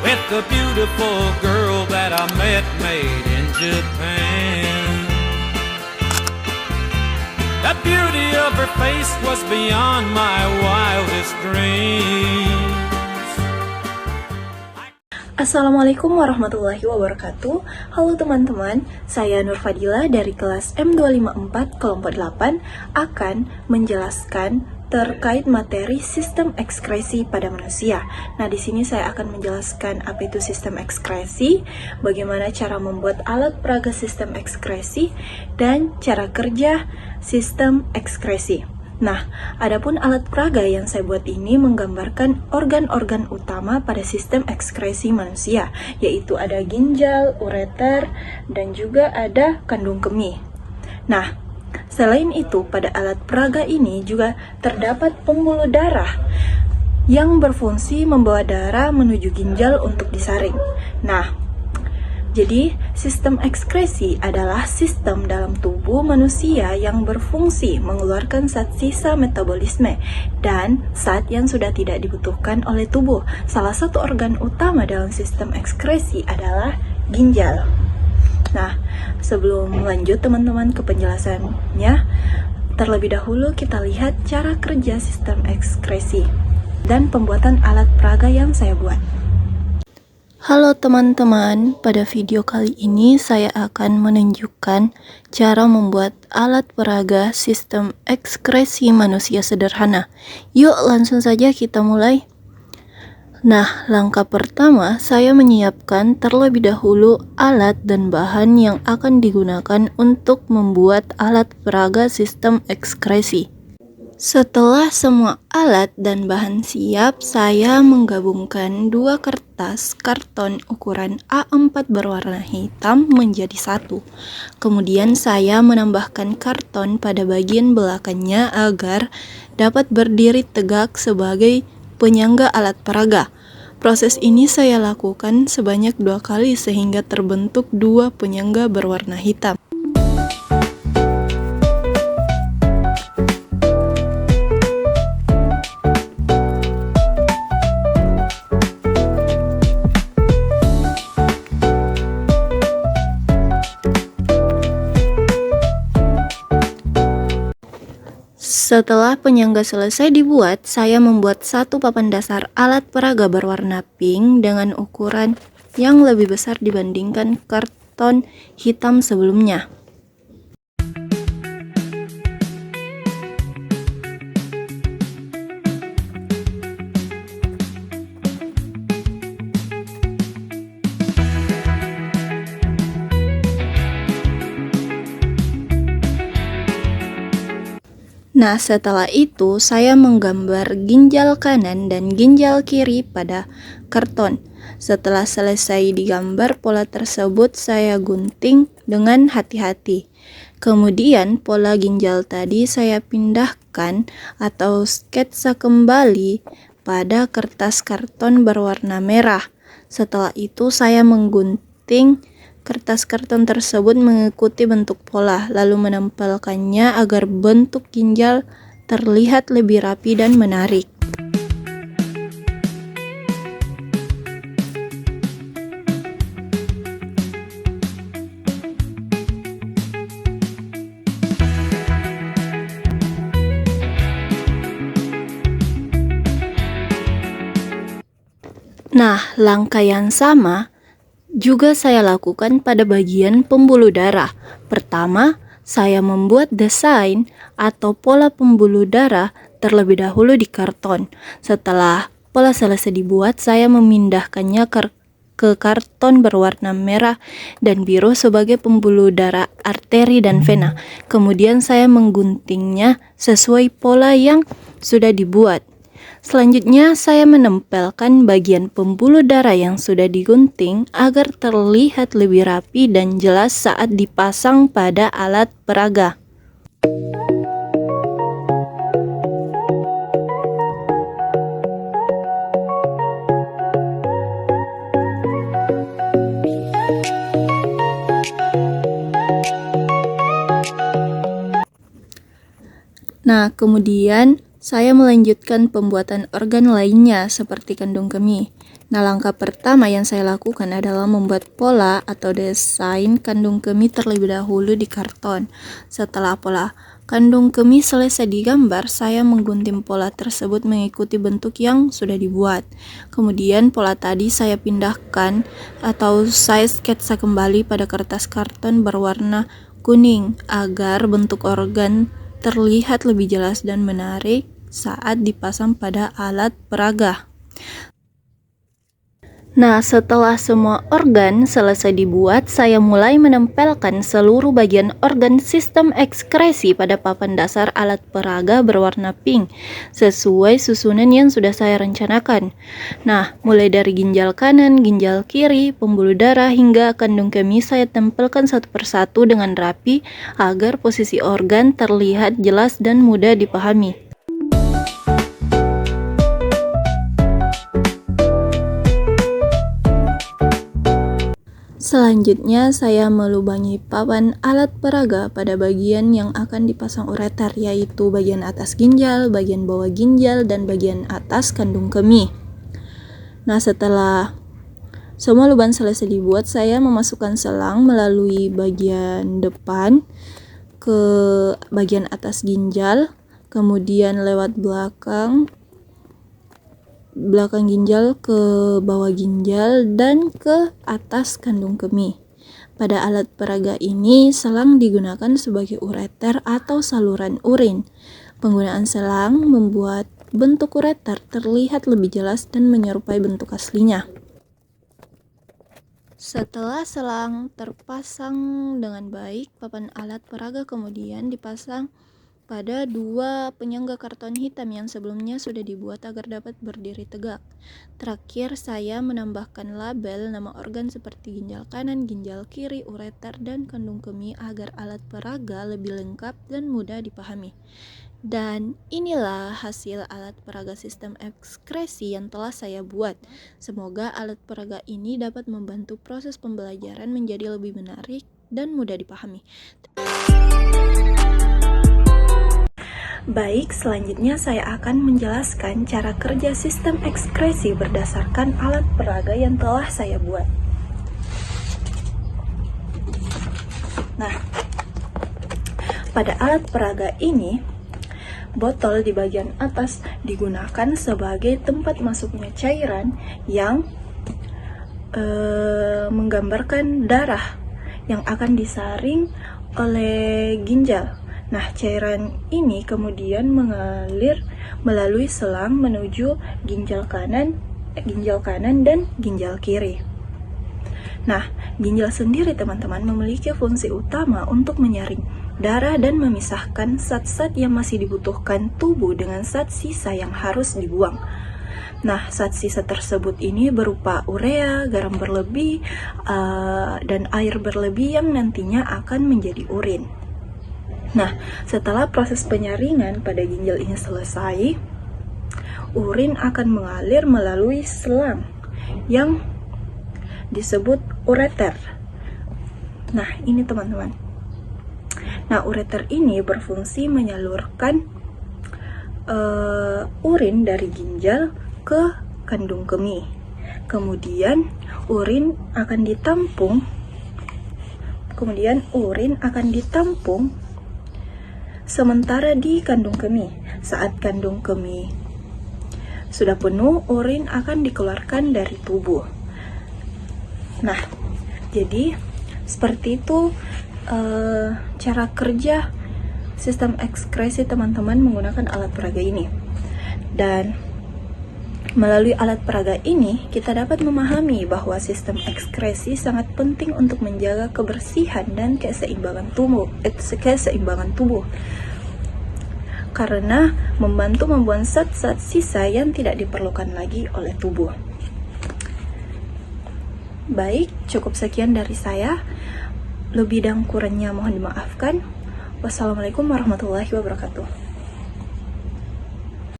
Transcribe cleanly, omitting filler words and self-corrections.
with the beautiful girl that I met made in Japan. The beauty of her face was beyond my wildest dreams. Assalamualaikum warahmatullahi wabarakatuh. Halo teman-teman, saya Nur Fadila dari kelas M254 kelompok 8 akan menjelaskan terkait materi sistem ekskresi pada manusia. Nah, di sini saya akan menjelaskan apa itu sistem ekskresi, bagaimana cara membuat alat peraga sistem ekskresi, dan cara kerja sistem ekskresi. Nah, adapun alat peraga yang saya buat ini menggambarkan organ-organ utama pada sistem ekskresi manusia, yaitu ada ginjal, ureter, dan juga ada kandung kemih. Nah, selain itu, pada alat peraga ini juga terdapat pembuluh darah yang berfungsi membawa darah menuju ginjal untuk disaring. Nah, jadi, sistem ekskresi adalah sistem dalam tubuh manusia yang berfungsi mengeluarkan zat sisa metabolisme dan zat yang sudah tidak dibutuhkan oleh tubuh. Salah satu organ utama dalam sistem ekskresi adalah ginjal. Nah, sebelum lanjut teman-teman ke penjelasannya, terlebih dahulu kita lihat cara kerja sistem ekskresi dan pembuatan alat peraga yang saya buat. Halo teman-teman, pada video kali ini saya akan menunjukkan cara membuat alat peraga sistem ekskresi manusia sederhana. Yuk langsung saja kita mulai. Nah, langkah pertama saya menyiapkan terlebih dahulu alat dan bahan yang akan digunakan untuk membuat alat peraga sistem ekskresi. Setelah semua alat dan bahan siap, saya menggabungkan dua kertas karton ukuran A4 berwarna hitam menjadi satu. Kemudian saya menambahkan karton pada bagian belakangnya agar dapat berdiri tegak sebagai penyangga alat peraga. Proses ini saya lakukan sebanyak 2 kali sehingga terbentuk dua penyangga berwarna hitam. Setelah penyangga selesai dibuat, saya membuat satu papan dasar alat peraga berwarna pink dengan ukuran yang lebih besar dibandingkan karton hitam sebelumnya. Nah, setelah itu saya menggambar ginjal kanan dan ginjal kiri pada karton. Setelah selesai digambar pola tersebut, saya gunting dengan hati-hati. Kemudian pola ginjal tadi saya pindahkan atau sketsa kembali pada kertas karton berwarna merah. Setelah itu saya menggunting kertas karton tersebut mengikuti bentuk pola, lalu menempelkannya agar bentuk ginjal terlihat lebih rapi dan menarik. Nah, langkah yang sama juga saya lakukan pada bagian pembuluh darah. Pertama, saya membuat desain atau pola pembuluh darah terlebih dahulu di karton. Setelah pola selesai dibuat, saya memindahkannya ke karton berwarna merah dan biru sebagai pembuluh darah arteri dan vena. Kemudian saya mengguntingnya sesuai pola yang sudah dibuat. Selanjutnya, saya menempelkan bagian pembuluh darah yang sudah digunting agar terlihat lebih rapi dan jelas saat dipasang pada alat peraga. Nah, kemudian saya melanjutkan pembuatan organ lainnya seperti kandung kemih. Nah, langkah pertama yang saya lakukan adalah membuat pola atau desain kandung kemih terlebih dahulu di karton. Setelah pola kandung kemih selesai digambar, saya menggunting pola tersebut mengikuti bentuk yang sudah dibuat. Kemudian pola tadi saya pindahkan atau saya sketsa kembali pada kertas karton berwarna kuning agar bentuk organ terlihat lebih jelas dan menarik saat dipasang pada alat peraga. Nah, setelah semua organ selesai dibuat, saya mulai menempelkan seluruh bagian organ sistem ekskresi pada papan dasar alat peraga berwarna pink, sesuai susunan yang sudah saya rencanakan. Nah, mulai dari ginjal kanan, ginjal kiri, pembuluh darah, hingga kandung kemih saya tempelkan satu persatu dengan rapi agar posisi organ terlihat jelas dan mudah dipahami. Selanjutnya, saya melubangi papan alat peraga pada bagian yang akan dipasang ureter, yaitu bagian atas ginjal, bagian bawah ginjal, dan bagian atas kandung kemih. Nah, setelah semua lubang selesai dibuat, saya memasukkan selang melalui bagian depan ke bagian atas ginjal, kemudian lewat belakang ginjal ke bawah ginjal dan ke atas kandung kemih. Pada alat peraga ini, selang digunakan sebagai ureter atau saluran urin. Penggunaan selang membuat bentuk ureter terlihat lebih jelas dan menyerupai bentuk aslinya. Setelah selang terpasang dengan baik, papan alat peraga kemudian dipasang pada dua penyangga karton hitam yang sebelumnya sudah dibuat agar dapat berdiri tegak. Terakhir, saya menambahkan label nama organ seperti ginjal kanan, ginjal kiri, ureter, dan kandung kemih agar alat peraga lebih lengkap dan mudah dipahami. Dan inilah hasil alat peraga sistem ekskresi yang telah saya buat. Semoga alat peraga ini dapat membantu proses pembelajaran menjadi lebih menarik dan mudah dipahami. Baik, selanjutnya saya akan menjelaskan cara kerja sistem ekskresi berdasarkan alat peraga yang telah saya buat. Nah, pada alat peraga ini, botol di bagian atas digunakan sebagai tempat masuknya cairan yang menggambarkan darah yang akan disaring oleh ginjal. Nah, cairan ini kemudian mengalir melalui selang menuju ginjal kanan dan ginjal kiri. Nah, ginjal sendiri teman-teman memiliki fungsi utama untuk menyaring darah dan memisahkan zat-zat yang masih dibutuhkan tubuh dengan zat sisa yang harus dibuang. Nah, zat sisa tersebut ini berupa urea, garam berlebih, dan air berlebih yang nantinya akan menjadi urin. Nah, setelah proses penyaringan pada ginjal ini selesai, urin akan mengalir melalui selang yang disebut ureter. Nah, ini teman-teman. Nah, ureter ini berfungsi menyalurkan urin dari ginjal ke kandung kemih. Kemudian urin akan ditampung sementara di kandung kemih. Saat kandung kemih sudah penuh, urin akan dikeluarkan dari tubuh. Nah, jadi seperti itu cara kerja sistem ekskresi teman-teman menggunakan alat peraga ini. Dan melalui alat peraga ini, kita dapat memahami bahwa sistem ekskresi sangat penting untuk menjaga kebersihan dan keseimbangan tubuh. Karena membantu membuang zat-zat sisa yang tidak diperlukan lagi oleh tubuh. Baik, cukup sekian dari saya. Lebih dan kurangnya mohon dimaafkan. Wassalamualaikum warahmatullahi wabarakatuh.